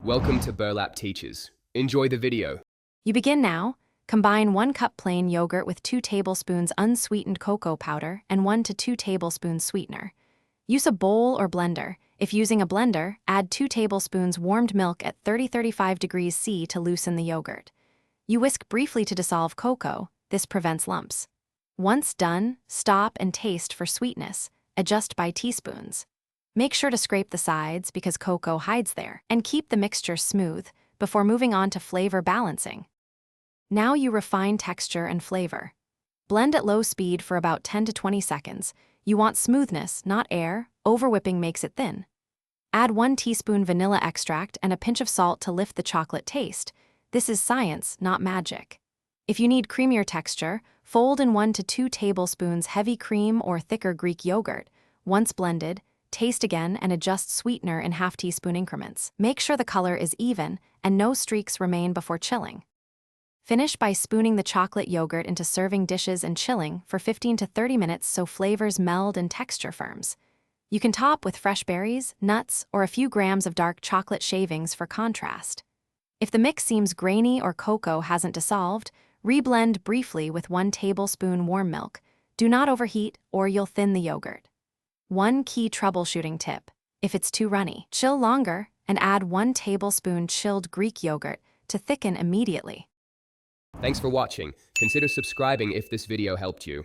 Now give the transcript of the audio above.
Welcome to Burlap Teachers. Enjoy the video. You begin now. Combine 1 cup plain yogurt with 2 tablespoons unsweetened cocoa powder and 1 to 2 tablespoons sweetener. Use a bowl or blender. If using a blender, add 2 tablespoons warmed milk at 30-35 degrees C to loosen the yogurt. You whisk briefly to dissolve cocoa. This prevents lumps. Once done, stop and taste for sweetness. Adjust by teaspoons. Make sure to scrape the sides because cocoa hides there, and keep the mixture smooth before moving on to flavor balancing. Now you refine texture and flavor. Blend at low speed for about 10 to 20 seconds. You want smoothness, not air. Overwhipping makes it thin. Add 1 teaspoon vanilla extract and a pinch of salt to lift the chocolate taste. This is science, not magic. If you need creamier texture, fold in 1 to 2 tablespoons heavy cream or thicker Greek yogurt. Once blended, taste again and adjust sweetener in half-teaspoon increments. Make sure the color is even and no streaks remain before chilling. Finish by spooning the chocolate yogurt into serving dishes and chilling for 15 to 30 minutes so flavors meld and texture firms. You can top with fresh berries, nuts, or a few grams of dark chocolate shavings for contrast. If the mix seems grainy or cocoa hasn't dissolved, reblend briefly with 1 tablespoon warm milk. Do not overheat or you'll thin the yogurt. One key troubleshooting tip: if it's too runny, chill longer and add 1 tablespoon chilled Greek yogurt to thicken immediately. Thanks for watching. Consider subscribing if this video helped you.